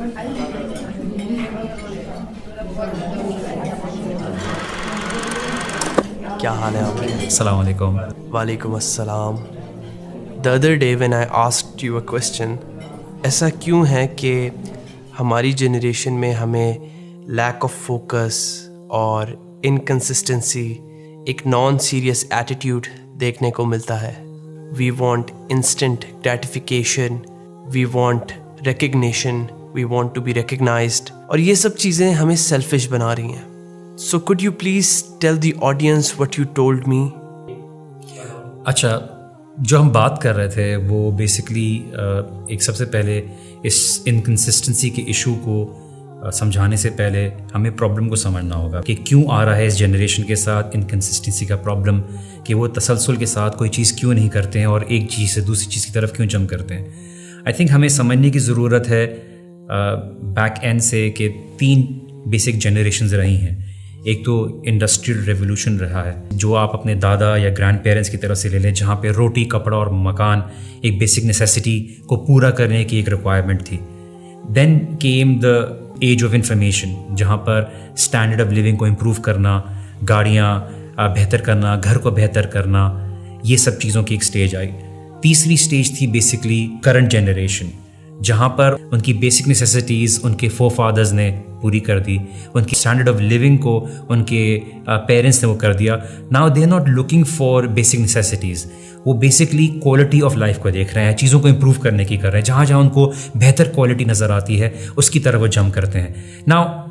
क्या हाल है आपके? अस्सलाम वालेकुम। वालेकुम अस्सलाम। The other day when I asked you a question, ऐसा क्यों है कि हमारी जनरेशन में हमें लैक ऑफ फोकस और इनकन्सिस्टेंसी, एक नॉन सीरियस एटीट्यूड देखने को मिलता है? We want instant gratification, we want recognition, we want to be recognised, और ये सब चीज़ें हमें सेल्फिश बना रही हैं. So could you please tell the audience what you told me? अच्छा, जो हम बात कर रहे थे वो बेसिकली एक सबसे पहले इस इनकन्सिस्टेंसी के इशू को समझाने से पहले हमें प्रॉब्लम को समझना होगा कि क्यों आ रहा है इस जनरेशन के साथ इनकन्सिस्टेंसी का प्रॉब्लम, कि वो तसलसल के साथ कोई चीज़ क्यों नहीं करते हैं और एक चीज़ से दूसरी चीज़ की तरफ क्यों जंप करते हैं. आई थिंक हमें समझने की ज़रूरत है बैक एंड से कि 3 बेसिक जनरेशन्स रही हैं. एक तो इंडस्ट्रियल रेवोल्यूशन रहा है जो आप अपने दादा या ग्रैंड पेरेंट्स की तरफ से ले लें, जहाँ पे रोटी, कपड़ा और मकान एक बेसिक नेसेसिटी को पूरा करने की एक रिक्वायरमेंट थी. Then came the age of information, जहाँ पर स्टैंडर्ड ऑफ लिविंग को इम्प्रूव करना, गाड़ियाँ बेहतर करना, घर को बेहतर करना, ये सब चीज़ों की एक स्टेज आई. तीसरी स्टेज थी बेसिकली करंट जनरेशन, जहाँ पर उनकी बेसिक नेसेसिटीज़ उनके फोरफादर्स ने पूरी कर दी, उनकी स्टैंडर्ड ऑफ लिविंग को उनके पेरेंट्स ने वो कर दिया. Now they are not looking for basic necessities, वो बेसिकली क्वालिटी ऑफ लाइफ को देख रहे हैं, चीज़ों को इम्प्रूव करने की कर रहे हैं. जहाँ जहाँ उनको बेहतर क्वालिटी नज़र आती है उसकी तरफ वो जंप करते हैं. नाउ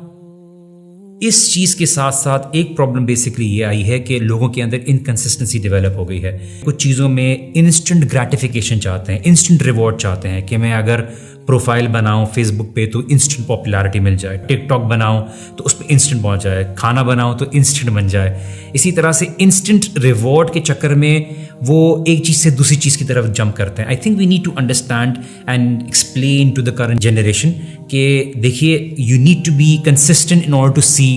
इस चीज़ के साथ साथ एक प्रॉब्लम बेसिकली ये आई है कि लोगों के अंदर इनकन्सिस्टेंसी डेवलप हो गई है. कुछ चीज़ों में इंस्टेंट ग्रेटिफिकेशन चाहते हैं, इंस्टेंट रिवॉर्ड चाहते हैं कि मैं अगर प्रोफाइल बनाऊं फेसबुक पे तो इंस्टेंट पॉपुलैरिटी मिल जाए, टिकटॉक बनाऊं तो उस पर इंस्टेंट पहुंच जाए, खाना बनाऊं तो इंस्टेंट बन जाए. इसी तरह से इंस्टेंट रिवॉर्ड के चक्कर में वो एक चीज़ से दूसरी चीज़ की तरफ जंप करते हैं. I think we need to understand and explain to the current generation कि देखिए, you need to be consistent in order to see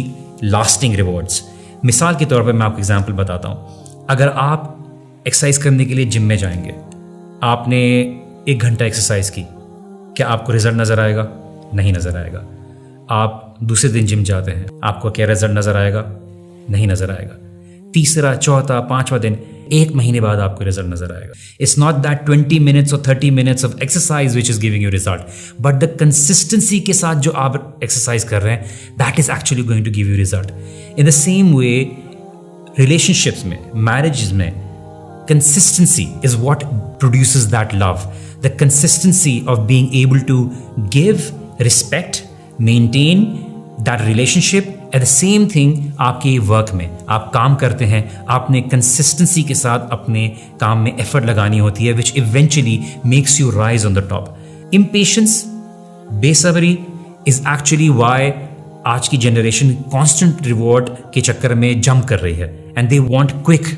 lasting rewards. मिसाल के तौर पर मैं आपको एग्जाम्पल बताता हूँ. अगर आप एक्सरसाइज करने के लिए जिम में जाएंगे, आपने 1 घंटा एक्सरसाइज की, क्या आपको रिजल्ट नज़र आएगा? नहीं नज़र आएगा. आप दूसरे दिन जिम जाते हैं, आपको क्या रिजल्ट नज़र आएगा? नहीं नज़र आएगा. तीसरा, चौथा, 5वां दिन, 1 महीने बाद आपको रिजल्ट नज़र आएगा. इट्स नॉट दैट 20 मिनट्स और 30 minutes of exercise which is giving you result, but the consistency के साथ जो आप एक्सरसाइज कर रहे हैं, that is actually going to give you result. In the same way relationships में, मैरिजेस में, consistency is what produces that love. The consistency of being able to give respect, maintain that relationship. At the same thing, आपके work में आप काम करते हैं, आपने consistency के साथ अपने काम में एफर्ट लगानी होती है, which eventually makes you rise on the top. Impatience, बेसब्री is actually why आज की जनरेशन constant reward के चक्कर में जंप कर रही है, and they want quick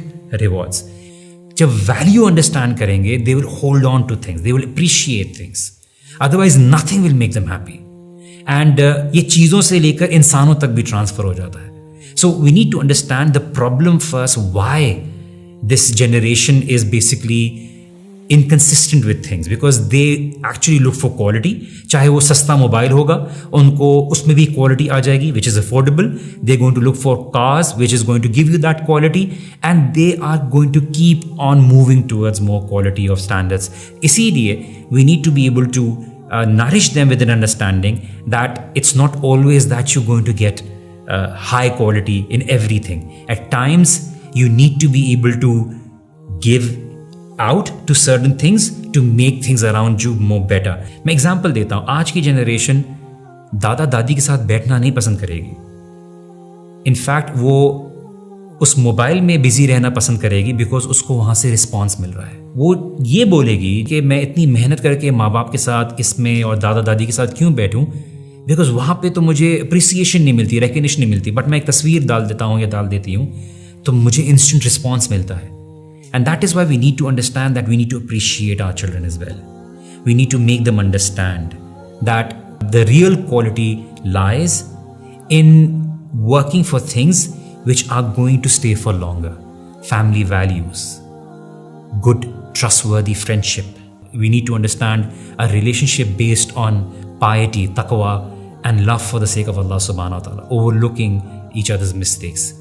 rewards. जब वैल्यू अंडरस्टैंड करेंगे, they will hold on two things, they will appreciate things, otherwise nothing will make them happy. And ये चीज़ों से लेकर इंसानों तक भी ट्रांसफर हो जाता है. So we need to understand the problem first, why this generation is basically inconsistent with things, because they actually look for quality. चाहे वो सस्ता मोबाइल होगा, उनको उसमें भी quality आ जाएगी which is affordable. They're going to look for cars which is going to give you that quality, and they are going to keep on moving towards more quality of standards. इसीलिए we need to be able to nourish them with an understanding that it's not always that you're going to get high quality in everything. At times you need to be able to give out to certain things to make things around you more better. मैं example देता हूँ. आज की generation दादा दादी के साथ बैठना नहीं पसंद करेगी. इनफैक्ट वो उस मोबाइल में बिजी रहना पसंद करेगी बिकॉज उसको वहाँ से रिस्पॉन्स मिल रहा है. वो ये बोलेगी कि मैं इतनी मेहनत करके माँ बाप के साथ इसमें और दादा दादी के साथ क्यों बैठूँ, बिकॉज वहाँ पे तो मुझे अप्रिसिएशन नहीं मिलती, रिकग्निशन नहीं मिलती, बट मैं एक तस्वीर डाल देता हूँ या डाल देती हूँ तो मुझे इंस्टेंट रिस्पॉन्स मिलता है. And that is why we need to understand that we need to appreciate our children as well. We need to make them understand that the real quality lies in working for things which are going to stay for longer. Family values, good, trustworthy friendship. We need to understand a relationship based on piety, taqwa, and love for the sake of Allah subhanahu wa ta'ala, overlooking each other's mistakes.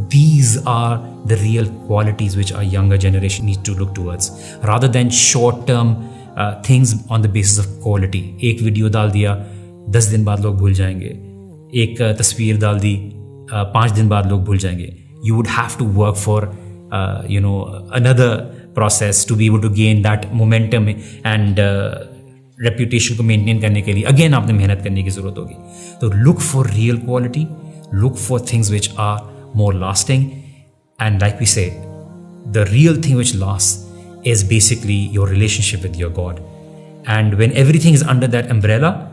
These are the real qualities which our younger generation needs to look towards, rather than short-term things on the basis of quality. एक video डाल दिया, 10 दिन बाद लोग भूल जाएंगे. एक तस्वीर डाल दी, 5 दिन बाद लोग भूल जाएंगे. You would have to work for another process to be able to gain that momentum and reputation को maintain करने के लिए again आपने मेहनत करने की ज़रूरत होगी. तो look for real quality, look for things which are more lasting, and like we say, the real thing which lasts is basically your relationship with your God. And when everything is under that umbrella,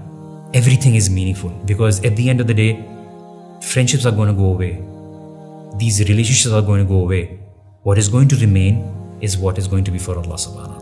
everything is meaningful, because at the end of the day, friendships are going to go away. These relationships are going to go away. What is going to remain is what is going to be for Allah subhanahu wa ta'ala.